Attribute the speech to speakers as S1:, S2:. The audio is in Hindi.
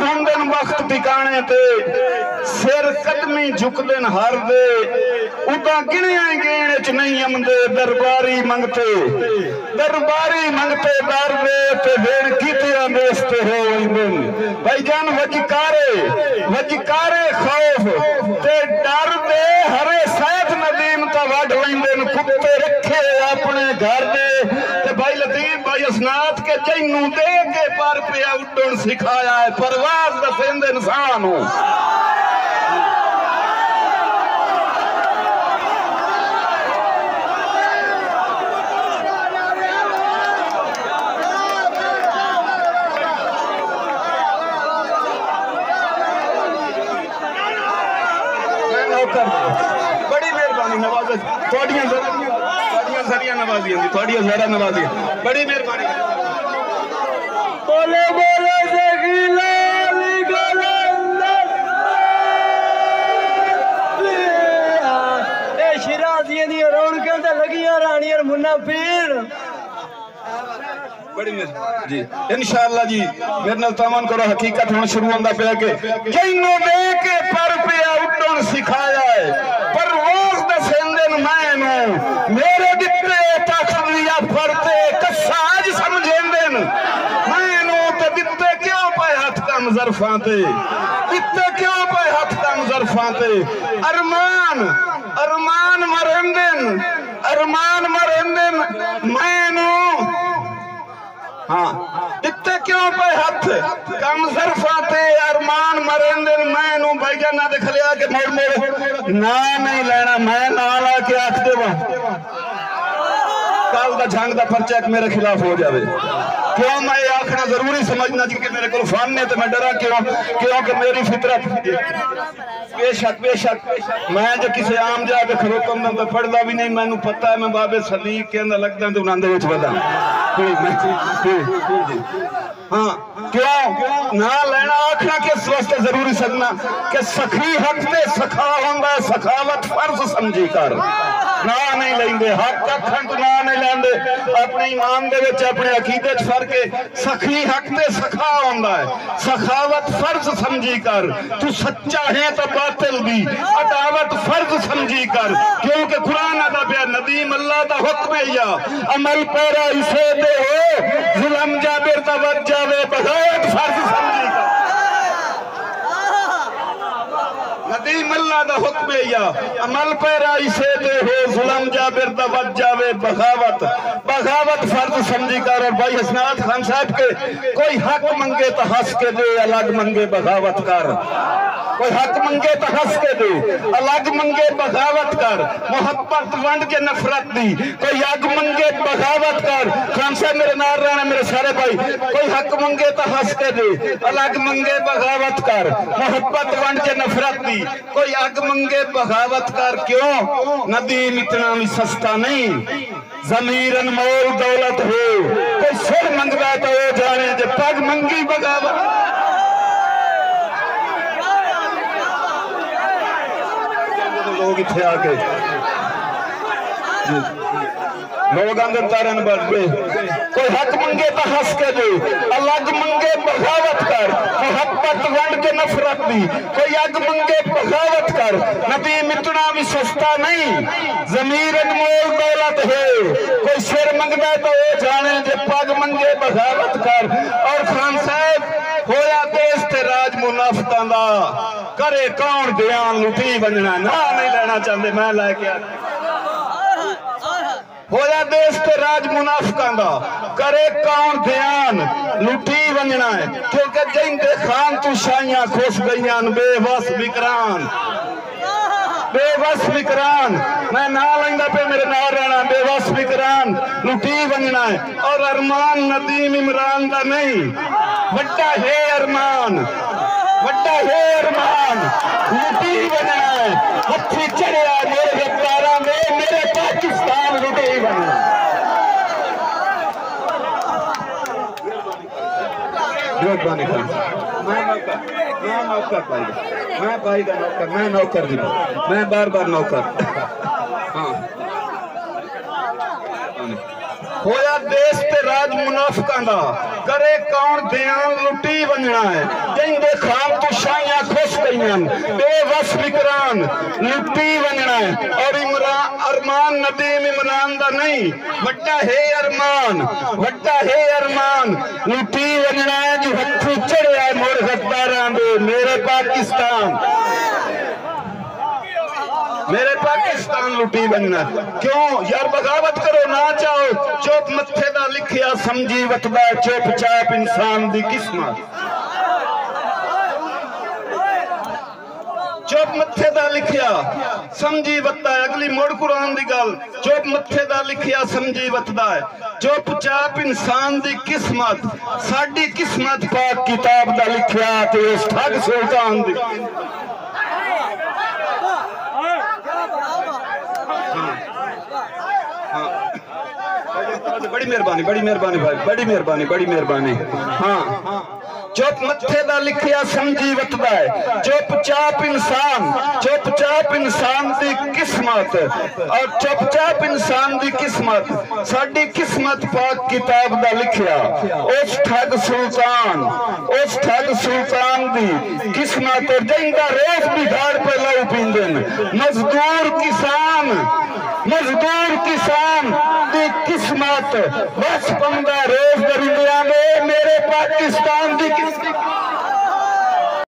S1: होंदे वक्त ठिकाने ते सिर कदमी झुकदे हर दे उदा गिणिया गेण च नहीं आमदे दरबारी मंगते दर दे ते देण कीतियां दोस्त हो वंदन भाईजान वजकारे खौफ ते डर दे हरे सैद नदीम ता वड वंदन कुत्ते रखे अपने घर दे ते भाई लतीफ भाई असनात के जैनू दे के पर पिया उड़न सिखाया है परवाज दसेंदे इंसान हो बड़ी मेहरबानी नवाज सारिया नवाजी थोड़ी ज़रा नवाजी बड़ी मेहरबानी बोले बोले शिराजियां दी रौनकां ते लगियां रानियां मुन्ना पीर बड़ी मेहरबानी जी इंशाअल्लाह जी मेरे नाल तमन करो हकीकत हुण शुरू होंदा पिया के जैनू दे के पर पिया उड़न सिखाया है परवाज़ दसेंदे मैनू मेरे दिते तखलिया फरते कसाज समझेंदे मैनू ते दिते क्यों पे हाथ कम ज़रफां ते दिते क्यों पे हाथ कम ज़रफां ते अरमान मरेंदे मैनू हाँ दिते क्यों पे हाथ कम ज़रफां ते अरमान मरेंदे मैनू भाईजान ना देख लिया के मोड़ मोड़ ना नहीं लेना मैं नाल आके आख देवा कल दा झंग दा पर्चा मेरे खिलाफ हो जावे क्यों मैं ये आखना जरूरी समझना जी कि मेरे को फन ने तो मैं डरा क्योंकि मेरी फितरत बेशक मैं जो किसी आम जाके खरोतम तो पढ़दा भी नहीं मैनू पता है मैं बाबे सलीक के अंदर लगदा तो उन्हां दे विच वदा हाँ क्यों ना लेना आखना किस वास्ते जरूरी सकना कि सखी हक ते सखा होंदा सखावत फर्ज समझी कर ना नहीं लेंदे हक अखन तो ना नहीं लेंदे अपने ईमान दे विच अपने अकीदे च फर्क है सखी हक ते सखा होंदा है सखावत फर्ज समझी कर तू सच्चा है तो बातिल भी अदावत फर्ज समझी कर क्योंकि कुरान अदा पिया नदीम अल्लाह दा हुक्म है या अमल पैरा इसे दे हो जुल्म जाबिर तवज जावे बगावत फर्ज समझी कर नदीम अल्लाह दा हुक्म है या अमल पैरा इसे दे हो जुल्म जाबिर तवज जावे बगावत फर्ज समझी कर और भाई हसनात खान साहब के कोई हक मंगे तो हंस के दे अलग मंगे बगावत कर कोई हक मंगे तो हंस के दे अलग मंगे बगावत कर मोहब्बत वंड के नफरत दी कोई हक मंगे बगावत कर खान साहब मेरे नाल रहना मेरे सारे भाई कोई हक मंगे तो हंस के दे अलग मंगे बगावत कर मोहब्बत वंड के नफरत दी कोई हक मंगे बगावत कर क्यों नदीम इतना भी सस्ता नहीं ज़मीर अनमोल दौलत हो कोई सिर मंगदा तो वो जाने जे पग मंगी बगावत लोग इत्थे आके लोग अंदर तारन बढ़ कोई हक मंगे तो हंस के दे अलग मंगे बगावत कर मोहब्बत वंड के नफरत दी कोई हक मंगे बगावत कर नबी इतना भी सस्ता नहीं ज़मीर अनमोल दौलत है कोई सिर मंगदा तो वो जाने जे पग मंगे बगावत कर और खान साहब होया देश ते राज मुनाफिकां दा करे कौन ध्यान लुटी बनना ना नहीं लेना चाहते मैं लैके होया देश ते राज मुनाफिकां दा करे कौन ध्यान लुटी बनना है क्योंकि जिंदे खान तू शाइयां खुश गईयां बेबस विकरान मैं ना लेंदा पे मेरे नाल रहना बेबस विकरान लुटी बनना है और अरमान नदीम इमरान दा नहीं वड्डा है अरमान लुटी बनना है हथी चढ़िया मेरे रफ्तारा में मेरे पाकिस्तान लुटी बनना मैं भाई का नौकर मैं नौकर जी मैं बार नौकर हाँ होया देश ते राज मुनाफिकां दा करे कौन ध्यान लुटी बनना है जिंदे खाम तो शाइयां खुश गईन बेवस विकरान लुटी बनना है। और इमरान अरमान नदीम इमरान दा नहीं वड्डा है अरमान, वड्डा है अरमान लुटी बनना है जो हथू चढ़िया मोर गद्दारां दे मेरे पाकिस्तान, मेरे पाकिस्तान लुटी बनना। क्यों यार बगावत करो ना चाहो चुप मत्थे दा लिखिया समझी वतदा चुपचाप इंसान दी किस्मत, चुप मत्थे दा लिखिया समझी वतदा है। अगली मुड़ कुरान दी गल चुप मत्थे दा लिखिया समझी वतदा है चुपचाप इंसान दी किस्मत, साडी किस्मत पाक किताब दा लिखिया ते उस ठग सुल्तान दी। बड़ी मेहरबानी, बड़ी मेहरबानी भाई, बड़ी मेहरबानी, बड़ी मेहरबानी। हाँ चुप मत्थे दा लिखिया समझी वतदा है चुपचाप इंसान दी किस्मत, और चुपचाप इंसान दी किस्मत साडी किस्मत पाक किताब दा लिखिया उस ठग सुल्तान दी किस्मत जिंदा रोज बिगाड़ पे लाऊ पींदे मजदूर किसान दी किस्मत बस पंदा रोज दरिंदियां मेरे पाकिस्तान दी किस्मत।